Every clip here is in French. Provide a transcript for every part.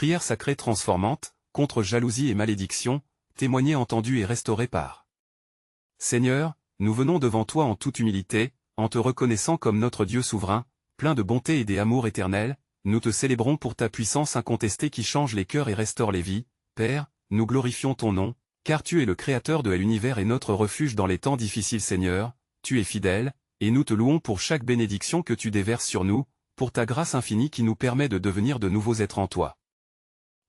Prière sacrée transformante, contre jalousie et malédiction, témoignée, entendue et restaurée par. Seigneur, nous venons devant toi en toute humilité, en te reconnaissant comme notre Dieu souverain, plein de bonté et d'amour éternel. Nous te célébrons pour ta puissance incontestée qui change les cœurs et restaure les vies. Père, nous glorifions ton nom, car tu es le Créateur de l'univers et notre refuge dans les temps difficiles. Seigneur, tu es fidèle, et nous te louons pour chaque bénédiction que tu déverses sur nous, pour ta grâce infinie qui nous permet de devenir de nouveaux êtres en toi.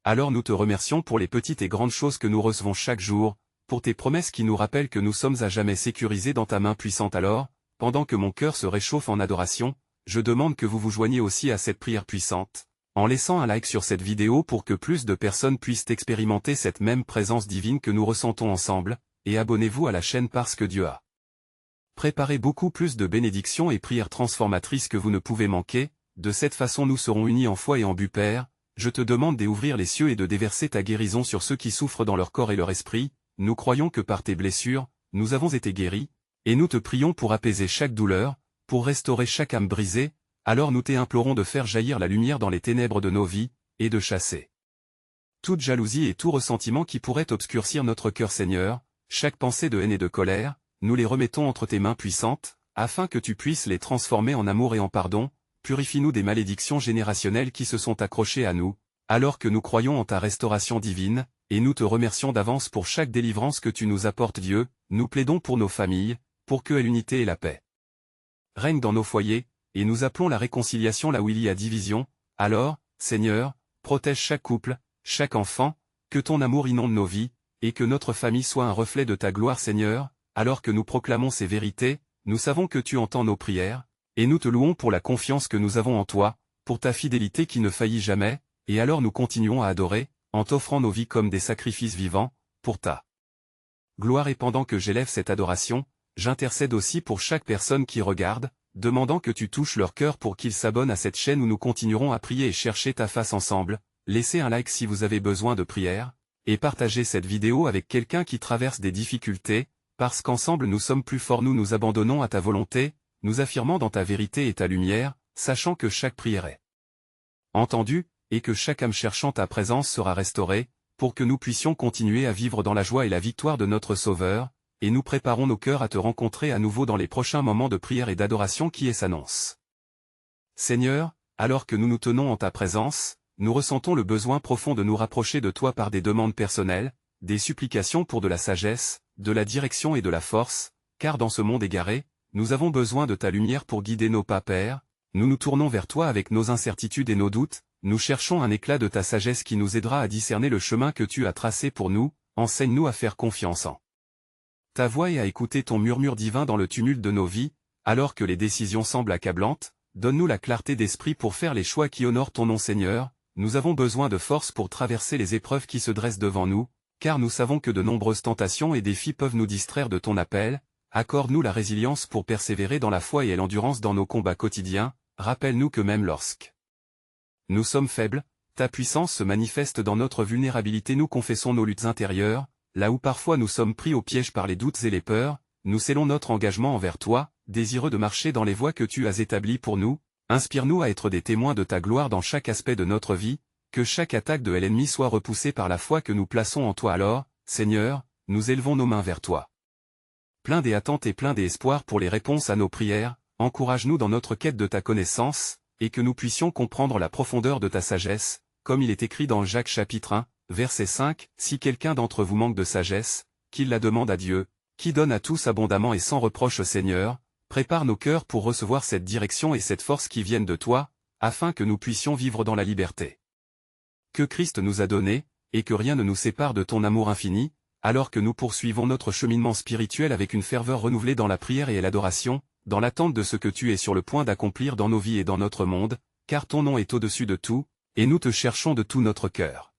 Alors nous te remercions pour les petites et grandes choses que nous recevons chaque jour, pour tes promesses qui nous rappellent que nous sommes à jamais sécurisés dans ta main puissante. Alors, pendant que mon cœur se réchauffe en adoration, je demande que vous vous joigniez aussi à cette prière puissante, en laissant un like sur cette vidéo pour que plus de personnes puissent expérimenter cette même présence divine que nous ressentons ensemble, et abonnez-vous à la chaîne parce que Dieu a préparé beaucoup plus de bénédictions et prières transformatrices que vous ne pouvez manquer. De cette façon nous serons unis en foi et en but. Père, je te demande d'ouvrir les cieux et de déverser ta guérison sur ceux qui souffrent dans leur corps et leur esprit. Nous croyons que par tes blessures, nous avons été guéris, et nous te prions pour apaiser chaque douleur, pour restaurer chaque âme brisée. Alors nous t'implorons de faire jaillir la lumière dans les ténèbres de nos vies, et de chasser toute jalousie et tout ressentiment qui pourrait obscurcir notre cœur. Seigneur, chaque pensée de haine et de colère, nous les remettons entre tes mains puissantes, afin que tu puisses les transformer en amour et en pardon. Purifie-nous des malédictions générationnelles qui se sont accrochées à nous, alors que nous croyons en ta restauration divine, et nous te remercions d'avance pour chaque délivrance que tu nous apportes. Dieu, nous plaidons pour nos familles, pour que l'unité et la paix règnent dans nos foyers, et nous appelons la réconciliation là où il y a division. Alors, Seigneur, protège chaque couple, chaque enfant, que ton amour inonde nos vies, et que notre famille soit un reflet de ta gloire. Seigneur, alors que nous proclamons ces vérités, nous savons que tu entends nos prières, et nous te louons pour la confiance que nous avons en toi, pour ta fidélité qui ne faillit jamais, et alors nous continuons à adorer, en t'offrant nos vies comme des sacrifices vivants, pour ta gloire. Et pendant que j'élève cette adoration, j'intercède aussi pour chaque personne qui regarde, demandant que tu touches leur cœur pour qu'ils s'abonnent à cette chaîne où nous continuerons à prier et chercher ta face ensemble. Laissez un like si vous avez besoin de prière, et partagez cette vidéo avec quelqu'un qui traverse des difficultés, parce qu'ensemble nous sommes plus forts. Nous nous abandonnons à ta volonté, nous affirmant dans ta vérité et ta lumière, sachant que chaque prière est entendue, et que chaque âme cherchant ta présence sera restaurée, pour que nous puissions continuer à vivre dans la joie et la victoire de notre Sauveur, et nous préparons nos cœurs à te rencontrer à nouveau dans les prochains moments de prière et d'adoration qui s'annoncent. Seigneur, alors que nous nous tenons en ta présence, nous ressentons le besoin profond de nous rapprocher de toi par des demandes personnelles, des supplications pour de la sagesse, de la direction et de la force, car dans ce monde égaré, nous avons besoin de ta lumière pour guider nos pas. Père, nous nous tournons vers toi avec nos incertitudes et nos doutes, nous cherchons un éclat de ta sagesse qui nous aidera à discerner le chemin que tu as tracé pour nous. Enseigne-nous à faire confiance en ta voix et à écouter ton murmure divin dans le tumulte de nos vies, alors que les décisions semblent accablantes. Donne-nous la clarté d'esprit pour faire les choix qui honorent ton nom. Seigneur, nous avons besoin de force pour traverser les épreuves qui se dressent devant nous, car nous savons que de nombreuses tentations et défis peuvent nous distraire de ton appel. Accorde-nous la résilience pour persévérer dans la foi et l'endurance dans nos combats quotidiens. Rappelle-nous que même lorsque nous sommes faibles, ta puissance se manifeste dans notre vulnérabilité. Nous confessons nos luttes intérieures, là où parfois nous sommes pris au piège par les doutes et les peurs. Nous scellons notre engagement envers toi, désireux de marcher dans les voies que tu as établies pour nous. Inspire-nous à être des témoins de ta gloire dans chaque aspect de notre vie, que chaque attaque de l'ennemi soit repoussée par la foi que nous plaçons en toi. Alors, Seigneur, nous élevons nos mains vers toi, plein des attentes et plein d'espoir pour les réponses à nos prières. Encourage-nous dans notre quête de ta connaissance, et que nous puissions comprendre la profondeur de ta sagesse, comme il est écrit dans Jacques chapitre 1, verset 5, « Si quelqu'un d'entre vous manque de sagesse, qu'il la demande à Dieu, qui donne à tous abondamment et sans reproche. » Seigneur, prépare nos cœurs pour recevoir cette direction et cette force qui viennent de toi, afin que nous puissions vivre dans la liberté que Christ nous a donnée, et que rien ne nous sépare de ton amour infini, alors que nous poursuivons notre cheminement spirituel avec une ferveur renouvelée dans la prière et l'adoration, dans l'attente de ce que tu es sur le point d'accomplir dans nos vies et dans notre monde, car ton nom est au-dessus de tout, et nous te cherchons de tout notre cœur.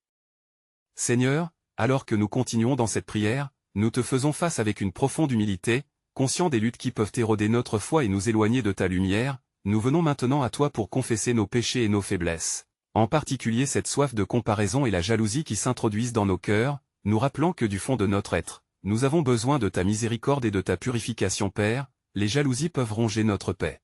Seigneur, alors que nous continuons dans cette prière, nous te faisons face avec une profonde humilité, conscients des luttes qui peuvent éroder notre foi et nous éloigner de ta lumière. Nous venons maintenant à toi pour confesser nos péchés et nos faiblesses, en particulier cette soif de comparaison et la jalousie qui s'introduisent dans nos cœurs, nous rappelant que du fond de notre être, nous avons besoin de ta miséricorde et de ta purification. Père, les jalousies peuvent ronger notre paix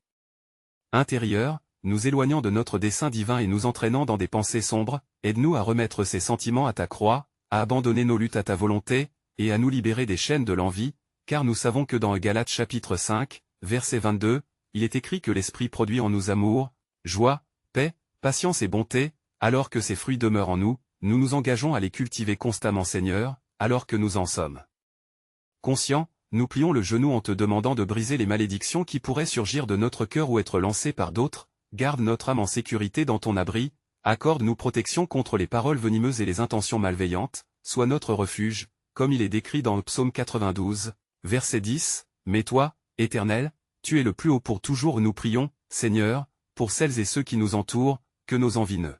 intérieure, nous éloignant de notre dessein divin et nous entraînant dans des pensées sombres, aide-nous à remettre ces sentiments à ta croix, à abandonner nos luttes à ta volonté, et à nous libérer des chaînes de l'envie, car nous savons que dans Galates chapitre 5, verset 22, il est écrit que l'Esprit produit en nous amour, joie, paix, patience et bonté, alors que ces fruits demeurent en nous, nous nous engageons à les cultiver constamment Seigneur, alors que nous en sommes conscients, nous plions le genou en te demandant de briser les malédictions qui pourraient surgir de notre cœur ou être lancées par d'autres, garde notre âme en sécurité dans ton abri, accorde-nous protection contre les paroles venimeuses et les intentions malveillantes, sois notre refuge, comme il est décrit dans le psaume 92, verset 10, mais toi, Éternel, tu es le plus haut pour toujours nous prions, Seigneur, pour celles et ceux qui nous entourent, que nos envies ne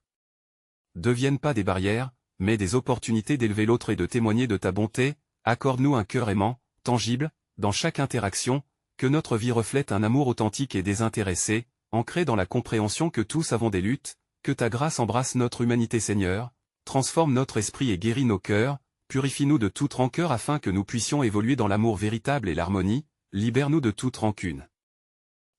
deviennent pas des barrières, mais des opportunités d'élever l'autre et de témoigner de ta bonté, accorde-nous un cœur aimant, tangible, dans chaque interaction, que notre vie reflète un amour authentique et désintéressé, ancré dans la compréhension que tous avons des luttes, que ta grâce embrasse notre humanité Seigneur, transforme notre esprit et guérit nos cœurs, purifie-nous de toute rancœur afin que nous puissions évoluer dans l'amour véritable et l'harmonie, libère-nous de toute rancune.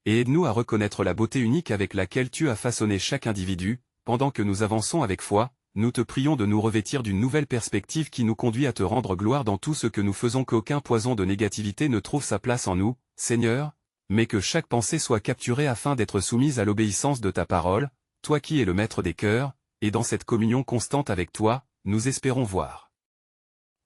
Et aide-nous à reconnaître la beauté unique avec laquelle tu as façonné chaque individu, pendant que nous avançons avec foi, nous te prions de nous revêtir d'une nouvelle perspective qui nous conduit à te rendre gloire dans tout ce que nous faisons, qu'aucun poison de négativité ne trouve sa place en nous, Seigneur, mais que chaque pensée soit capturée afin d'être soumise à l'obéissance de ta parole, toi qui es le maître des cœurs, et dans cette communion constante avec toi, nous espérons voir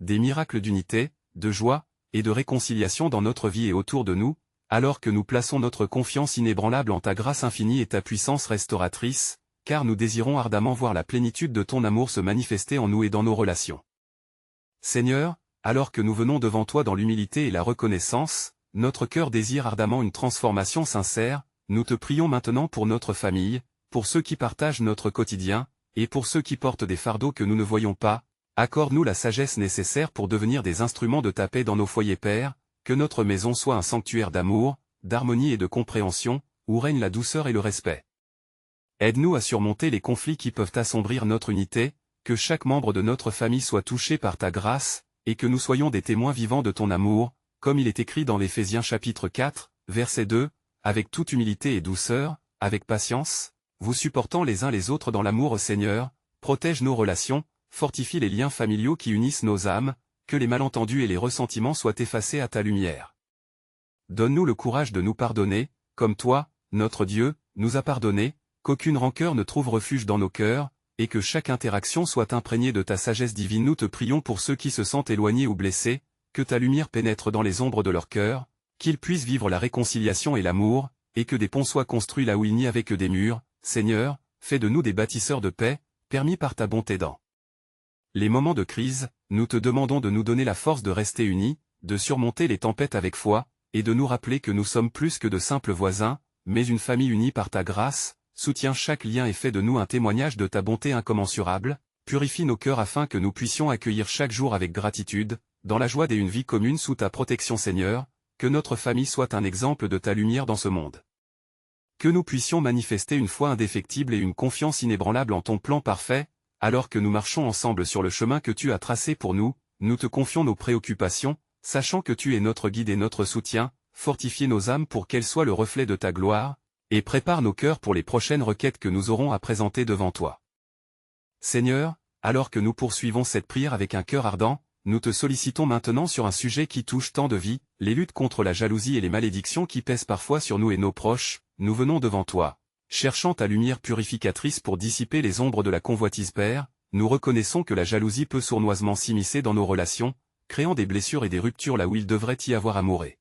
des miracles d'unité, de joie, et de réconciliation dans notre vie et autour de nous, alors que nous plaçons notre confiance inébranlable en ta grâce infinie et ta puissance restauratrice, car nous désirons ardemment voir la plénitude de ton amour se manifester en nous et dans nos relations. Seigneur, alors que nous venons devant toi dans l'humilité et la reconnaissance, notre cœur désire ardemment une transformation sincère, nous te prions maintenant pour notre famille, pour ceux qui partagent notre quotidien, et pour ceux qui portent des fardeaux que nous ne voyons pas, accorde-nous la sagesse nécessaire pour devenir des instruments de ta paix dans nos foyers Père, que notre maison soit un sanctuaire d'amour, d'harmonie et de compréhension, où règne la douceur et le respect. Aide-nous à surmonter les conflits qui peuvent assombrir notre unité, que chaque membre de notre famille soit touché par ta grâce, et que nous soyons des témoins vivants de ton amour, comme il est écrit dans l'Éphésiens chapitre 4, verset 2, avec toute humilité et douceur, avec patience, vous supportant les uns les autres dans l'amour Seigneur, protège nos relations, fortifie les liens familiaux qui unissent nos âmes, que les malentendus et les ressentiments soient effacés à ta lumière. Donne-nous le courage de nous pardonner, comme toi, notre Dieu, nous a pardonné, qu'aucune rancœur ne trouve refuge dans nos cœurs, et que chaque interaction soit imprégnée de ta sagesse divine. Nous te prions pour ceux qui se sentent éloignés ou blessés, que ta lumière pénètre dans les ombres de leur cœur, qu'ils puissent vivre la réconciliation et l'amour, et que des ponts soient construits là où il n'y avait que des murs. Seigneur, fais de nous des bâtisseurs de paix, permis par ta bonté dans les moments de crise, nous te demandons de nous donner la force de rester unis, de surmonter les tempêtes avec foi, et de nous rappeler que nous sommes plus que de simples voisins, mais une famille unie par ta grâce. Soutiens chaque lien et fais de nous un témoignage de ta bonté incommensurable, purifie nos cœurs afin que nous puissions accueillir chaque jour avec gratitude, dans la joie d'une vie commune sous ta protection Seigneur, que notre famille soit un exemple de ta lumière dans ce monde. Que nous puissions manifester une foi indéfectible et une confiance inébranlable en ton plan parfait, alors que nous marchons ensemble sur le chemin que tu as tracé pour nous, nous te confions nos préoccupations, sachant que tu es notre guide et notre soutien, fortifie nos âmes pour qu'elles soient le reflet de ta gloire, et prépare nos cœurs pour les prochaines requêtes que nous aurons à présenter devant toi. Seigneur, alors que nous poursuivons cette prière avec un cœur ardent, nous te sollicitons maintenant sur un sujet qui touche tant de vies, les luttes contre la jalousie et les malédictions qui pèsent parfois sur nous et nos proches. Nous venons devant toi, cherchant ta lumière purificatrice pour dissiper les ombres de la convoitise Père. Nous reconnaissons que la jalousie peut sournoisement s'immiscer dans nos relations, créant des blessures et des ruptures là où il devrait y avoir amour et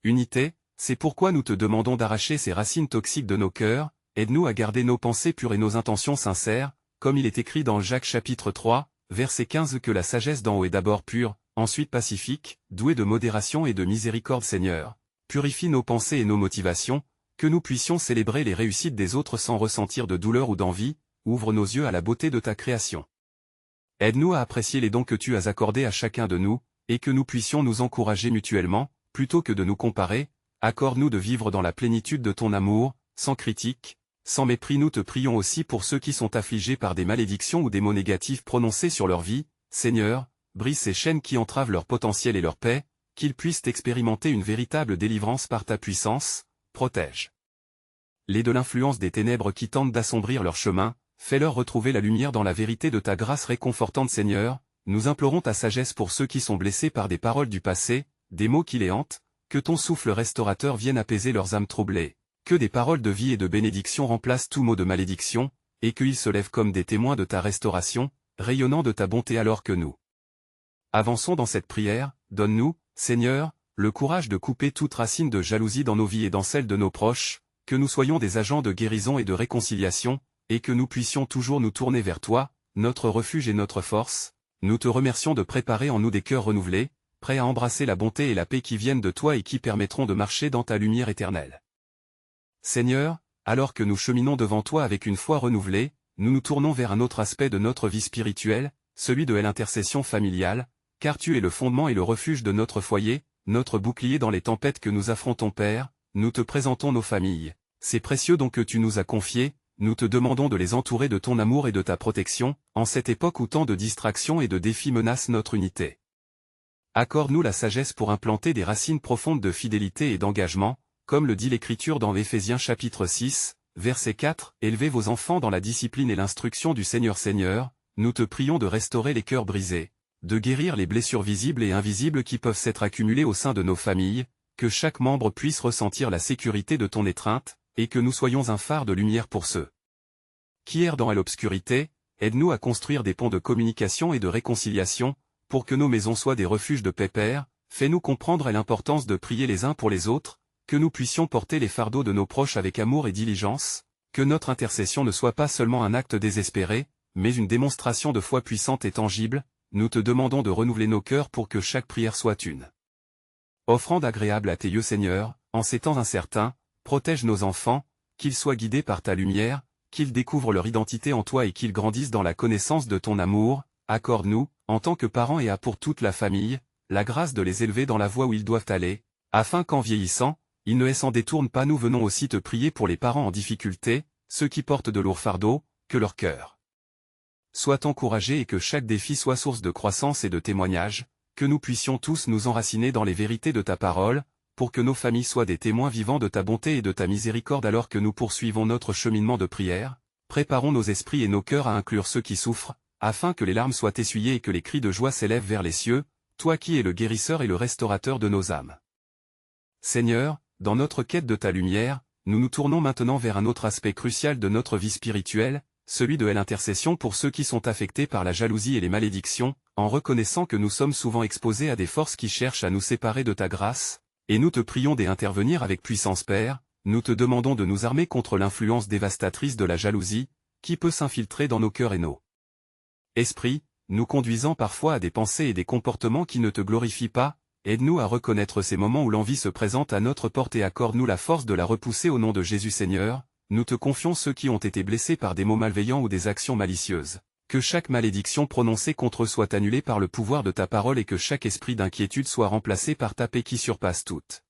unité. C'est pourquoi nous te demandons d'arracher ces racines toxiques de nos cœurs, aide-nous à garder nos pensées pures et nos intentions sincères, comme il est écrit dans Jacques chapitre 3, verset 15 que la sagesse d'en haut est d'abord pure, ensuite pacifique, douée de modération et de miséricorde Seigneur. Purifie nos pensées et nos motivations, que nous puissions célébrer les réussites des autres sans ressentir de douleur ou d'envie, ouvre nos yeux à la beauté de ta création. Aide-nous à apprécier les dons que tu as accordés à chacun de nous, et que nous puissions nous encourager mutuellement, plutôt que de nous comparer. Accorde-nous de vivre dans la plénitude de ton amour, sans critique, sans mépris. Nous te prions aussi pour ceux qui sont affligés par des malédictions ou des mots négatifs prononcés sur leur vie. Seigneur, brise ces chaînes qui entravent leur potentiel et leur paix, qu'ils puissent expérimenter une véritable délivrance par ta puissance. Protège les de l'influence des ténèbres qui tentent d'assombrir leur chemin, fais-leur retrouver la lumière dans la vérité de ta grâce réconfortante Seigneur, nous implorons ta sagesse pour ceux qui sont blessés par des paroles du passé, des mots qui les hantent, que ton souffle restaurateur vienne apaiser leurs âmes troublées, que des paroles de vie et de bénédiction remplacent tout mot de malédiction, et qu'ils se lèvent comme des témoins de ta restauration, rayonnant de ta bonté alors que nous avançons dans cette prière, donne-nous, Seigneur, le courage de couper toute racine de jalousie dans nos vies et dans celles de nos proches, que nous soyons des agents de guérison et de réconciliation, et que nous puissions toujours nous tourner vers toi, notre refuge et notre force. Nous te remercions de préparer en nous des cœurs renouvelés, prêts à embrasser la bonté et la paix qui viennent de toi et qui permettront de marcher dans ta lumière éternelle. Seigneur, alors que nous cheminons devant toi avec une foi renouvelée, nous nous tournons vers un autre aspect de notre vie spirituelle, celui de l'intercession familiale, car tu es le fondement et le refuge de notre foyer, notre bouclier dans les tempêtes que nous affrontons Père, nous te présentons nos familles, ces précieux dons que tu nous as confiés, nous te demandons de les entourer de ton amour et de ta protection, en cette époque où tant de distractions et de défis menacent notre unité. Accorde-nous la sagesse pour implanter des racines profondes de fidélité et d'engagement, comme le dit l'Écriture dans Éphésiens chapitre 6, verset 4, « Élevez vos enfants dans la discipline et l'instruction du Seigneur Seigneur, nous te prions de restaurer les cœurs brisés, de guérir les blessures visibles et invisibles qui peuvent s'être accumulées au sein de nos familles, que chaque membre puisse ressentir la sécurité de ton étreinte, et que nous soyons un phare de lumière pour ceux qui errent dans l'obscurité, aide-nous à construire des ponts de communication et de réconciliation, pour que nos maisons soient des refuges de paix Père, fais-nous comprendre l'importance de prier les uns pour les autres, que nous puissions porter les fardeaux de nos proches avec amour et diligence, que notre intercession ne soit pas seulement un acte désespéré, mais une démonstration de foi puissante et tangible, nous te demandons de renouveler nos cœurs pour que chaque prière soit une offrande agréable à tes yeux Seigneur, en ces temps incertains, protège nos enfants, qu'ils soient guidés par ta lumière, qu'ils découvrent leur identité en toi et qu'ils grandissent dans la connaissance de ton amour, accorde-nous, en tant que parents et à pour toute la famille, la grâce de les élever dans la voie où ils doivent aller, afin qu'en vieillissant, ils ne s'en détournent pas. Nous venons aussi te prier pour les parents en difficulté, ceux qui portent de lourds fardeaux, que leur cœur soit encouragé et que chaque défi soit source de croissance et de témoignage, que nous puissions tous nous enraciner dans les vérités de ta parole, pour que nos familles soient des témoins vivants de ta bonté et de ta miséricorde alors que nous poursuivons notre cheminement de prière, préparons nos esprits et nos cœurs à inclure ceux qui souffrent, afin que les larmes soient essuyées et que les cris de joie s'élèvent vers les cieux, toi qui es le guérisseur et le restaurateur de nos âmes. Seigneur, dans notre quête de ta lumière, nous nous tournons maintenant vers un autre aspect crucial de notre vie spirituelle, celui de l'intercession pour ceux qui sont affectés par la jalousie et les malédictions, en reconnaissant que nous sommes souvent exposés à des forces qui cherchent à nous séparer de ta grâce, et nous te prions d'intervenir avec puissance Père, nous te demandons de nous armer contre l'influence dévastatrice de la jalousie, qui peut s'infiltrer dans nos cœurs et nos esprits, nous conduisant parfois à des pensées et des comportements qui ne te glorifient pas, aide-nous à reconnaître ces moments où l'envie se présente à notre porte et accorde-nous la force de la repousser au nom de Jésus Seigneur, nous te confions ceux qui ont été blessés par des mots malveillants ou des actions malicieuses. Que chaque malédiction prononcée contre eux soit annulée par le pouvoir de ta parole et que chaque esprit d'inquiétude soit remplacé par ta paix qui surpasse toute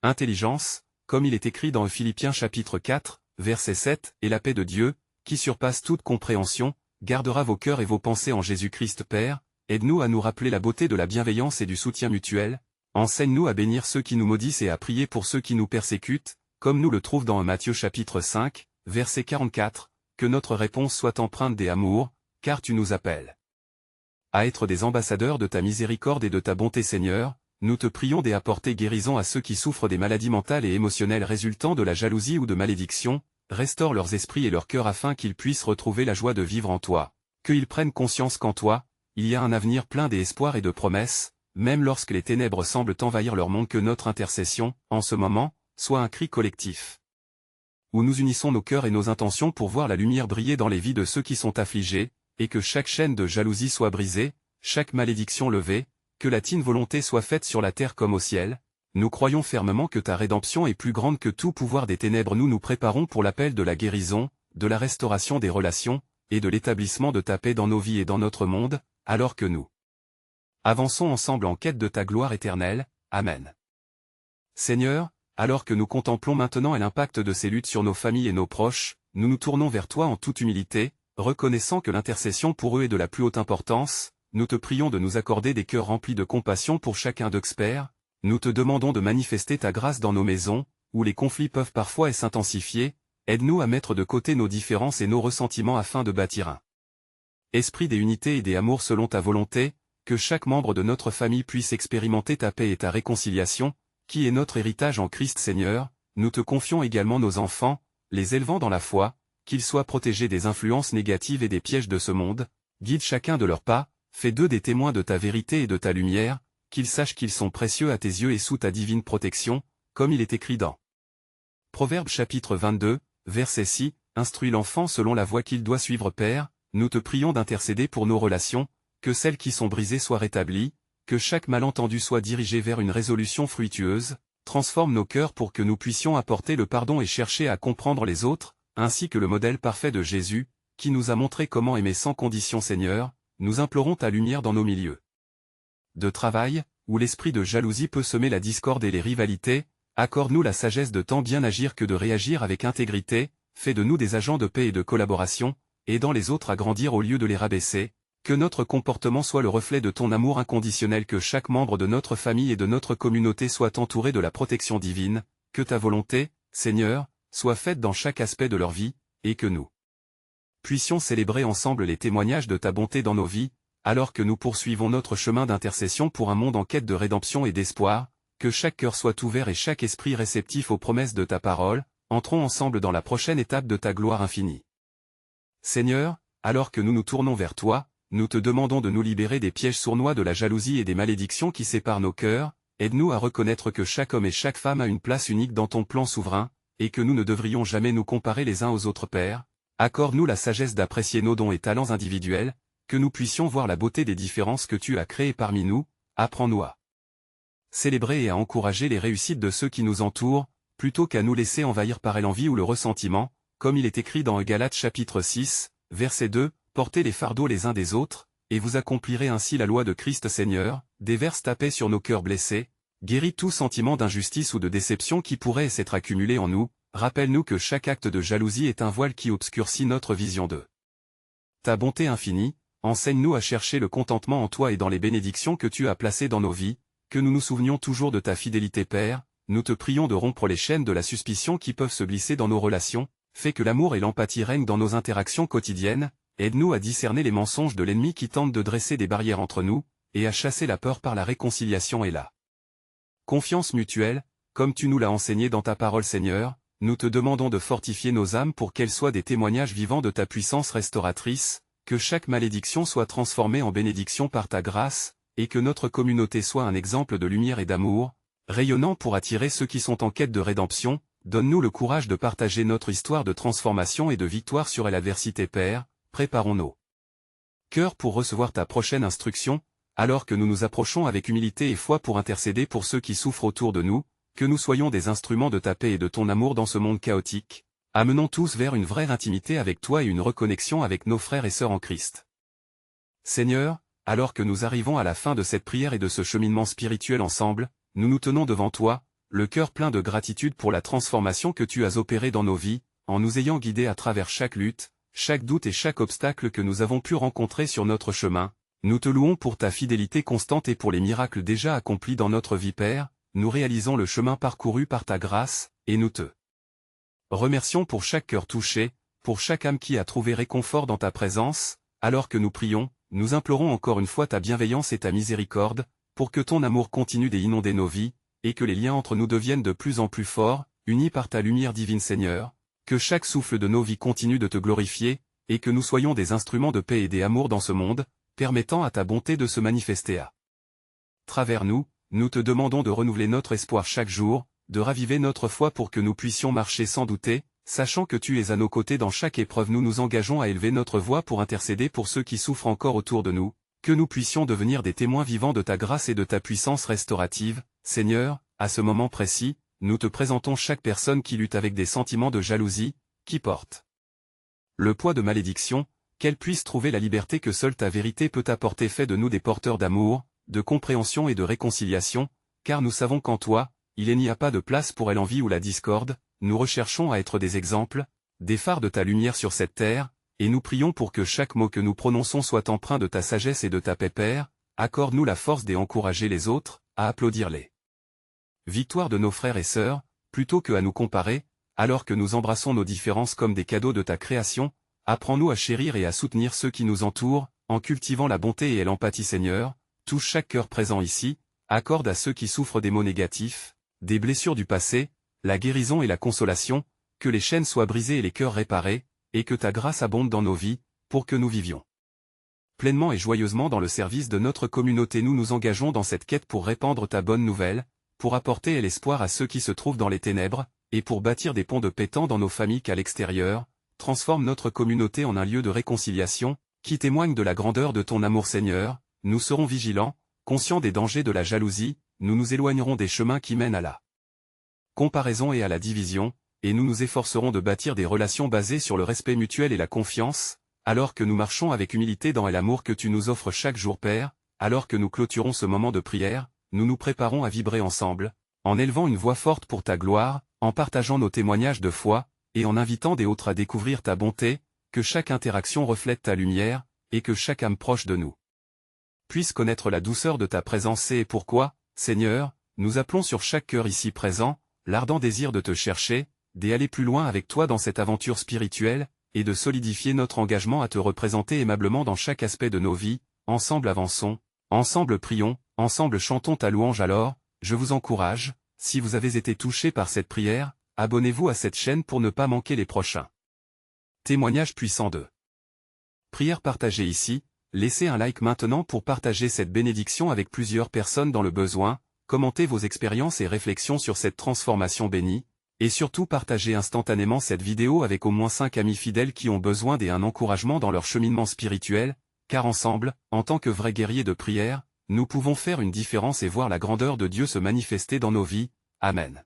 intelligence, comme il est écrit dans Philippiens chapitre 4, verset 7, et la paix de Dieu, qui surpasse toute compréhension, gardera vos cœurs et vos pensées en Jésus-Christ Père, aide-nous à nous rappeler la beauté de la bienveillance et du soutien mutuel, enseigne-nous à bénir ceux qui nous maudissent et à prier pour ceux qui nous persécutent, comme nous le trouvons dans Matthieu chapitre 5, verset 44, que notre réponse soit empreinte des amours, car tu nous appelles à être des ambassadeurs de ta miséricorde et de ta bonté Seigneur, nous te prions d'apporter guérison à ceux qui souffrent des maladies mentales et émotionnelles résultant de la jalousie ou de malédiction, restaure leurs esprits et leurs cœurs afin qu'ils puissent retrouver la joie de vivre en toi, qu'ils prennent conscience qu'en toi, il y a un avenir plein d'espoir et de promesses, même lorsque les ténèbres semblent envahir leur monde que notre intercession, en ce moment, soit un cri collectif, où nous unissons nos cœurs et nos intentions pour voir la lumière briller dans les vies de ceux qui sont affligés, et que chaque chaîne de jalousie soit brisée, chaque malédiction levée, que la tienne volonté soit faite sur la terre comme au ciel. Nous croyons fermement que ta rédemption est plus grande que tout pouvoir des ténèbres. Nous nous préparons pour l'appel de la guérison, de la restauration des relations, et de l'établissement de ta paix dans nos vies et dans notre monde, alors que nous avançons ensemble en quête de ta gloire éternelle. Amen. Seigneur, alors que nous contemplons maintenant l'impact de ces luttes sur nos familles et nos proches, nous nous tournons vers toi en toute humilité, reconnaissant que l'intercession pour eux est de la plus haute importance. Nous te prions de nous accorder des cœurs remplis de compassion pour chacun d'eux, Père. Nous te demandons de manifester ta grâce dans nos maisons, où les conflits peuvent parfois s'intensifier, aide-nous à mettre de côté nos différences et nos ressentiments afin de bâtir un esprit des unités et des amours selon ta volonté, que chaque membre de notre famille puisse expérimenter ta paix et ta réconciliation, qui est notre héritage en Christ Seigneur. Nous te confions également nos enfants, les élevant dans la foi, qu'ils soient protégés des influences négatives et des pièges de ce monde, guide chacun de leurs pas, fais d'eux des témoins de ta vérité et de ta lumière, qu'ils sachent qu'ils sont précieux à tes yeux et sous ta divine protection, comme il est écrit dans Proverbes chapitre 22, verset 6, instruis l'enfant selon la voie qu'il doit suivre. Père, nous te prions d'intercéder pour nos relations, que celles qui sont brisées soient rétablies, que chaque malentendu soit dirigé vers une résolution fructueuse, transforme nos cœurs pour que nous puissions apporter le pardon et chercher à comprendre les autres, ainsi que le modèle parfait de Jésus, qui nous a montré comment aimer sans condition. Seigneur, nous implorons ta lumière dans nos milieux de travail, où l'esprit de jalousie peut semer la discorde et les rivalités, accorde-nous la sagesse de tant bien agir que de réagir avec intégrité, fais de nous des agents de paix et de collaboration, aidant les autres à grandir au lieu de les rabaisser, que notre comportement soit le reflet de ton amour inconditionnel, que chaque membre de notre famille et de notre communauté soit entouré de la protection divine, que ta volonté, Seigneur, soit faite dans chaque aspect de leur vie, et que nous puissions célébrer ensemble les témoignages de ta bonté dans nos vies, alors que nous poursuivons notre chemin d'intercession pour un monde en quête de rédemption et d'espoir, que chaque cœur soit ouvert et chaque esprit réceptif aux promesses de ta parole. Entrons ensemble dans la prochaine étape de ta gloire infinie. Seigneur, alors que nous nous tournons vers toi, nous te demandons de nous libérer des pièges sournois de la jalousie et des malédictions qui séparent nos cœurs, aide-nous à reconnaître que chaque homme et chaque femme a une place unique dans ton plan souverain, et que nous ne devrions jamais nous comparer les uns aux autres. Père, accorde-nous la sagesse d'apprécier nos dons et talents individuels, que nous puissions voir la beauté des différences que tu as créées parmi nous, apprends-nous à célébrer et à encourager les réussites de ceux qui nous entourent, plutôt qu'à nous laisser envahir par l'envie ou le ressentiment, comme il est écrit dans Galates chapitre 6, verset 2, portez les fardeaux les uns des autres, et vous accomplirez ainsi la loi de Christ. Seigneur, déverse ta paix sur nos cœurs blessés, guéris tout sentiment d'injustice ou de déception qui pourrait s'être accumulé en nous, rappelle-nous que chaque acte de jalousie est un voile qui obscurcit notre vision de ta bonté infinie, enseigne-nous à chercher le contentement en toi et dans les bénédictions que tu as placées dans nos vies, que nous nous souvenions toujours de ta fidélité. Père, nous te prions de rompre les chaînes de la suspicion qui peuvent se glisser dans nos relations, fais que l'amour et l'empathie règnent dans nos interactions quotidiennes, aide-nous à discerner les mensonges de l'ennemi qui tente de dresser des barrières entre nous, et à chasser la peur par la réconciliation et la confiance mutuelle, comme tu nous l'as enseigné dans ta parole. Seigneur, nous te demandons de fortifier nos âmes pour qu'elles soient des témoignages vivants de ta puissance restauratrice, que chaque malédiction soit transformée en bénédiction par ta grâce, et que notre communauté soit un exemple de lumière et d'amour, rayonnant pour attirer ceux qui sont en quête de rédemption. Donne-nous le courage de partager notre histoire de transformation et de victoire sur l'adversité. Père, préparons nos cœurs pour recevoir ta prochaine instruction, alors que nous nous approchons avec humilité et foi pour intercéder pour ceux qui souffrent autour de nous, que nous soyons des instruments de ta paix et de ton amour dans ce monde chaotique. Amenons tous vers une vraie intimité avec toi et une reconnexion avec nos frères et sœurs en Christ. Seigneur, alors que nous arrivons à la fin de cette prière et de ce cheminement spirituel ensemble, nous nous tenons devant toi, le cœur plein de gratitude pour la transformation que tu as opérée dans nos vies, en nous ayant guidés à travers chaque lutte, chaque doute et chaque obstacle que nous avons pu rencontrer sur notre chemin. Nous te louons pour ta fidélité constante et pour les miracles déjà accomplis dans notre vie. Père, nous réalisons le chemin parcouru par ta grâce, et nous te remercions pour chaque cœur touché, pour chaque âme qui a trouvé réconfort dans ta présence. Alors que nous prions, nous implorons encore une fois ta bienveillance et ta miséricorde, pour que ton amour continue d'inonder nos vies, et que les liens entre nous deviennent de plus en plus forts, unis par ta lumière divine. Seigneur, que chaque souffle de nos vies continue de te glorifier, et que nous soyons des instruments de paix et d'amour dans ce monde, permettant à ta bonté de se manifester à travers nous. Nous te demandons de renouveler notre espoir chaque jour, de raviver notre foi pour que nous puissions marcher sans douter, sachant que tu es à nos côtés dans chaque épreuve. Nous nous engageons à élever notre voix pour intercéder pour ceux qui souffrent encore autour de nous, que nous puissions devenir des témoins vivants de ta grâce et de ta puissance restaurative. Seigneur, à ce moment précis, nous te présentons chaque personne qui lutte avec des sentiments de jalousie, qui porte le poids de malédiction, qu'elle puisse trouver la liberté que seule ta vérité peut apporter. Fais de nous des porteurs d'amour, de compréhension et de réconciliation, car nous savons qu'en toi, il n'y a pas de place pour l'envie ou la discorde. Nous recherchons à être des exemples, des phares de ta lumière sur cette terre, et nous prions pour que chaque mot que nous prononçons soit empreint de ta sagesse et de ta paix. Père, accorde-nous la force d'encourager les autres, à applaudir les victoires de nos frères et sœurs, plutôt que à nous comparer, alors que nous embrassons nos différences comme des cadeaux de ta création, apprends-nous à chérir et à soutenir ceux qui nous entourent, en cultivant la bonté et l'empathie Seigneur, touche chaque cœur présent ici, accorde à ceux qui souffrent des maux négatifs, des blessures du passé, la guérison et la consolation, que les chaînes soient brisées et les cœurs réparés, et que ta grâce abonde dans nos vies, pour que nous vivions pleinement et joyeusement dans le service de notre communauté. Nous nous engageons dans cette quête pour répandre ta bonne nouvelle, pour apporter l'espoir à ceux qui se trouvent dans les ténèbres, et pour bâtir des ponts de paix tant dans nos familles qu'à l'extérieur. Transforme notre communauté en un lieu de réconciliation, qui témoigne de la grandeur de ton amour Seigneur. Nous serons vigilants, conscients des dangers de la jalousie, nous nous éloignerons des chemins qui mènent à la comparaison et à la division, et nous nous efforcerons de bâtir des relations basées sur le respect mutuel et la confiance, alors que nous marchons avec humilité dans l'amour que tu nous offres chaque jour Père. Alors que nous clôturons ce moment de prière, nous nous préparons à vibrer ensemble, en élevant une voix forte pour ta gloire, en partageant nos témoignages de foi, et en invitant des autres à découvrir ta bonté, que chaque interaction reflète ta lumière, et que chaque âme proche de nous puisse connaître la douceur de ta présence. C'est pourquoi, Seigneur, nous appelons sur chaque cœur ici présent, l'ardent désir de te chercher, d'aller plus loin avec toi dans cette aventure spirituelle, et de solidifier notre engagement à te représenter aimablement dans chaque aspect de nos vies. Ensemble avançons, ensemble prions, ensemble chantons ta louange. Alors, je vous encourage, si vous avez été touché par cette prière, abonnez-vous à cette chaîne pour ne pas manquer les prochains témoignages puissants de prière partagée ici. Laissez un like maintenant pour partager cette bénédiction avec plusieurs personnes dans le besoin, commentez vos expériences et réflexions sur cette transformation bénie, et surtout partagez instantanément cette vidéo avec au moins 5 amis fidèles qui ont besoin d'un encouragement dans leur cheminement spirituel, car ensemble, en tant que vrais guerriers de prière, nous pouvons faire une différence et voir la grandeur de Dieu se manifester dans nos vies. Amen.